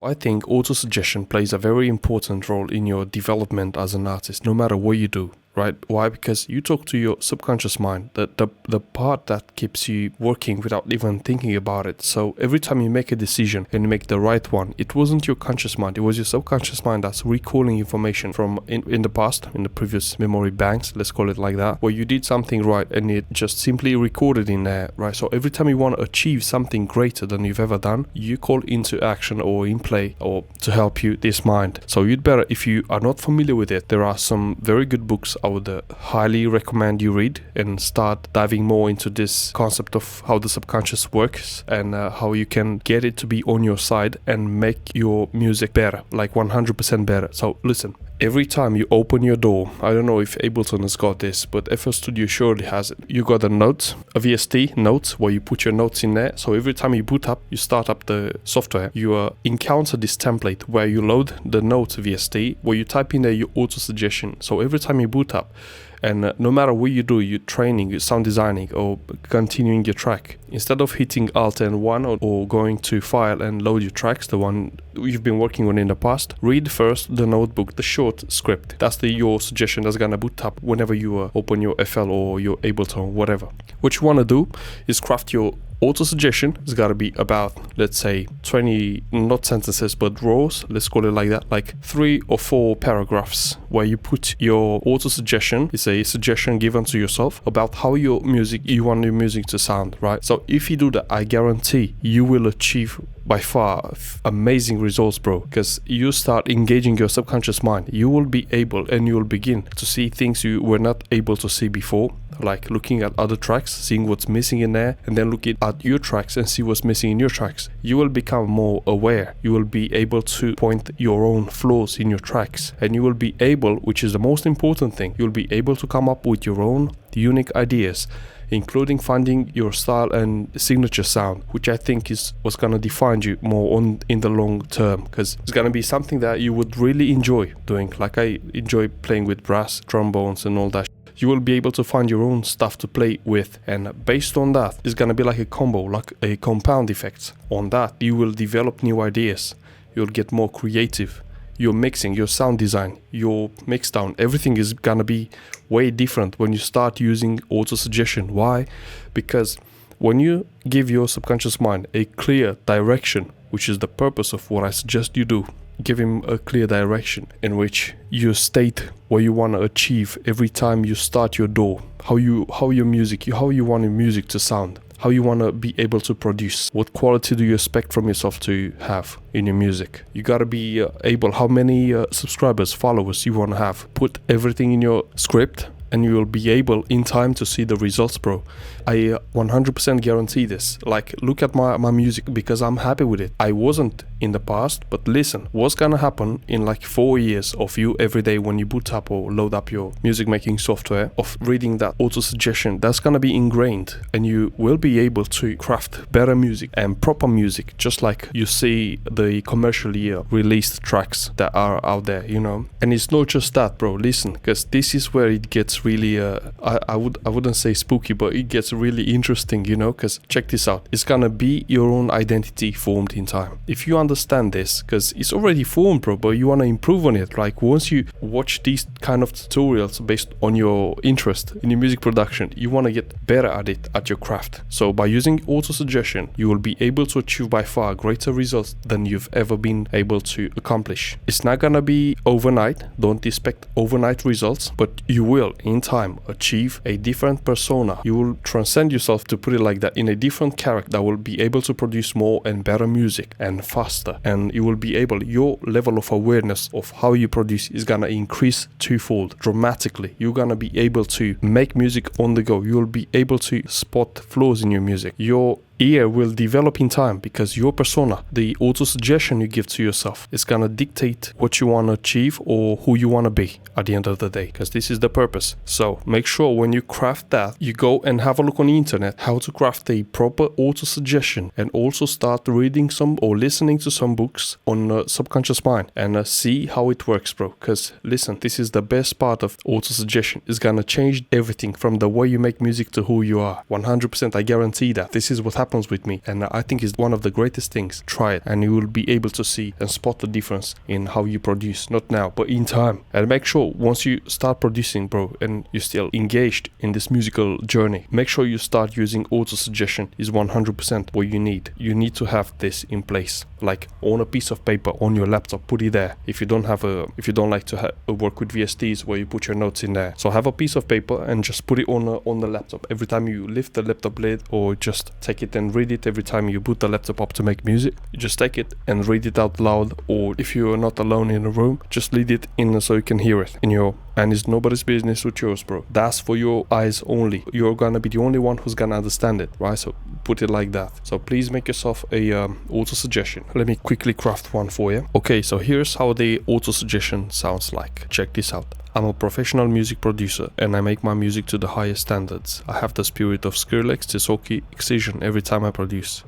I think autosuggestion plays a very important role in your development as an artist, no matter what you do, right? Why? Because you talk to your subconscious mind, the part that keeps you working without even thinking about it. So every time you make a decision and you make the right one, it wasn't your conscious mind, it was your subconscious mind that's recalling information from in the past, in the previous memory banks, let's call it like that, where you did something right and it just simply recorded in there, right? So every time you want to achieve something greater than you've ever done, you call into action or in play or to help you this mind. So you'd better, if you are not familiar with it, there are some very good books I would highly recommend you read and start diving more into this concept of how the subconscious works and how you can get it to be on your side and make your music better, like 100% better. So listen, every time you open your door, I don't know if Ableton has got this, but FL Studio surely has it. You got a note, a VST note, where you put your notes in there. So every time you boot up, you start up the software, you encounter this template where you load the note VST, where you type in there your auto-suggestion. So every time you boot up, and no matter what you do, you're training, you're sound designing or continuing your track, instead of hitting Alt and 1 or going to File and load your tracks, the one you've been working on in the past, read first the notebook, the short script. That's your suggestion that's gonna boot up whenever you open your FL or your Ableton, whatever. What you wanna do is craft your auto-suggestion. It's gotta be about, let's say, 20, not sentences, but rows, let's call it like that, like 3 or 4 paragraphs where you put your auto-suggestion. It's a suggestion given to yourself about how you want your music to sound, right? So if you do that, I guarantee you will achieve by far amazing results, bro, because you start engaging your subconscious mind. You will be able and you will begin to see things you were not able to see before, like looking at other tracks, seeing what's missing in there, and then looking at your tracks and see what's missing in your tracks. You will become more aware. You will be able to point your own flaws in your tracks, and you will be able, which is the most important thing, you'll be able to come up with your own unique ideas, including finding your style and signature sound, which I think is what's going to define you more in the long term, because it's going to be something that you would really enjoy doing. Like I enjoy playing with brass, trombones and all that. You will be able to find your own stuff to play with, and based on that, it's going to be like a combo, like a compound effect. On that, you will develop new ideas. You'll get more creative. Your mixing, your sound design, your mix down, everything is gonna be way different when you start using auto-suggestion. Why? Because when you give your subconscious mind a clear direction, which is the purpose of what I suggest you do, give him a clear direction in which you state what you want to achieve every time you start your door, how you want your music to sound, how you want to be able to produce, what quality do you expect from yourself to have in your music. You got to be able, how many subscribers, followers you want to have. Put everything in your script and you will be able in time to see the results, bro. I 100% guarantee this. Like, look at my music, because I'm happy with it. I wasn't in the past, but listen, what's gonna happen in like 4 years of you every day when you boot up or load up your music making software, of reading that auto suggestion, that's gonna be ingrained, and you will be able to craft better music and proper music, just like you see the commercially released tracks that are out there, you know. And it's not just that, bro. Listen, because this is where it gets really I wouldn't say spooky, but it gets really interesting, you know. Because check this out, it's gonna be your own identity formed in time. If you understand this, because it's already formed, bro, but you want to improve on it. Like, once you watch these kind of tutorials based on your interest in your music production, you want to get better at it, at your craft. So by using auto suggestion, you will be able to achieve by far greater results than you've ever been able to accomplish. It's not gonna be overnight, don't expect overnight results, but you will in time achieve a different persona. You will transcend yourself, to put it like that, in a different character that will be able to produce more and better music and faster. And you will be able, your level of awareness of how you produce is gonna increase twofold, dramatically. You're gonna be able to make music on the go. You'll be able to spot flaws in your music. Your ear will develop in time, because your persona, the auto suggestion you give to yourself, is gonna dictate what you want to achieve or who you want to be at the end of the day, because this is the purpose. So make sure when you craft that, you go and have a look on the internet how to craft a proper auto suggestion, and also start reading some or listening to some books on subconscious mind, and see how it works, bro. Because listen, this is the best part of auto suggestion. It's gonna change everything from the way you make music to who you are. 100%, I guarantee that. This is what happens happens with me, and I think it's one of the greatest things. Try it, and you will be able to see and spot the difference in how you produce, not now, but in time. And make sure once you start producing, bro, and you're still engaged in this musical journey, make sure you start using auto-suggestion. Is 100% what you need. You need to have this in place, like on a piece of paper on your laptop. Put it there. If you don't like to work with VSTs where you put your notes in there, so have a piece of paper and just put it on the laptop. Every time you lift the laptop lid, or just take it and read it every time you boot the laptop up to make music, you just take it and read it out loud. Or if you are not alone in a room, just leave it in so you can hear it in your, and it's nobody's business with yours, bro. That's for your eyes only. You're gonna be the only one who's gonna understand it, right? So put it like that. So please make yourself a auto-suggestion. Let me quickly craft one for you. Okay, so here's how the auto-suggestion sounds like. Check this out. I'm a professional music producer, and I make my music to the highest standards. I have the spirit of Skrillex, Tisoki, Excision every time I produce.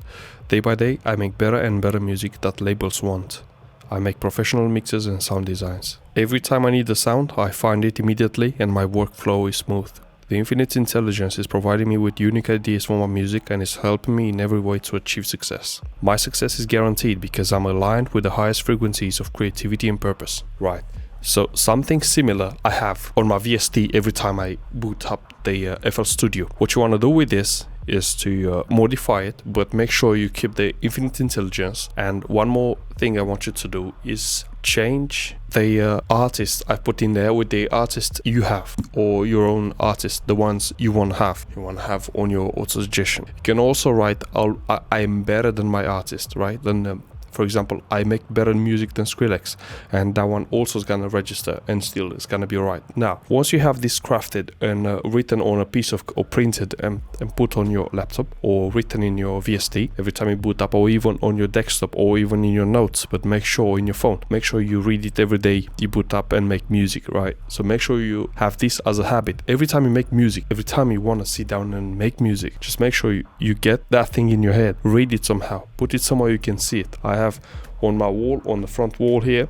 Day by day, I make better and better music that labels want. I make professional mixes and sound designs. Every time I need a sound, I find it immediately, and my workflow is smooth. The infinite intelligence is providing me with unique ideas for my music and is helping me in every way to achieve success. My success is guaranteed because I'm aligned with the highest frequencies of creativity and purpose. Right. So something similar I have on my VST every time I boot up the FL Studio. What you want to do with this is to modify it, but make sure you keep the infinite intelligence. And one more thing I want you to do is change the artist I put in there with the artist you have, or your own artist, the ones you want to have on your auto-suggestion. You can also write, I am better than my artist, right? Then for example, I make better music than Skrillex, and that one also is gonna register and still it's gonna be right. Now, once you have this crafted and written on a piece of, or printed and put on your laptop, or written in your VST every time you boot up, or even on your desktop, or even in your notes, but make sure in your phone, make sure you read it every day you boot up and make music, right? So make sure you have this as a habit. Every time you make music, every time you wanna sit down and make music, just make sure you get that thing in your head. Read it somehow, put it somewhere you can see it. I have on my wall, on the front wall here,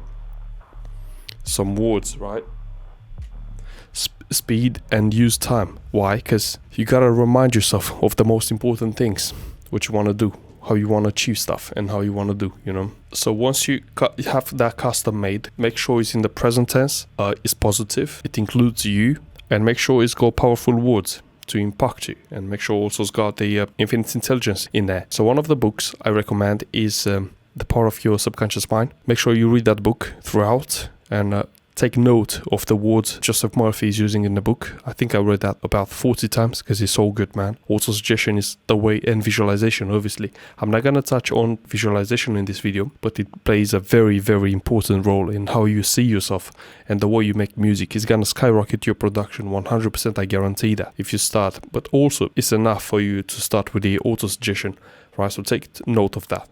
some words, right? Speed and use time. Why? Because you gotta remind yourself of the most important things, what you want to do, how you want to achieve stuff, and how you want to do, you know. So once you have that custom made, make sure it's in the present tense, it's positive, it includes you, and make sure it's got powerful words to impact you, and make sure also it's got the infinite intelligence in there. So one of the books I recommend is The Power of Your Subconscious Mind. Make sure you read that book throughout and take note of the words Joseph Murphy is using in the book. I think I read that about 40 times because it's so good, man. Auto-suggestion is the way, and visualization, obviously. I'm not going to touch on visualization in this video, but it plays a very, very important role in how you see yourself and the way you make music. It's going to skyrocket your production 100%, I guarantee that, if you start. But also, it's enough for you to start with the auto-suggestion, right? So take note of that.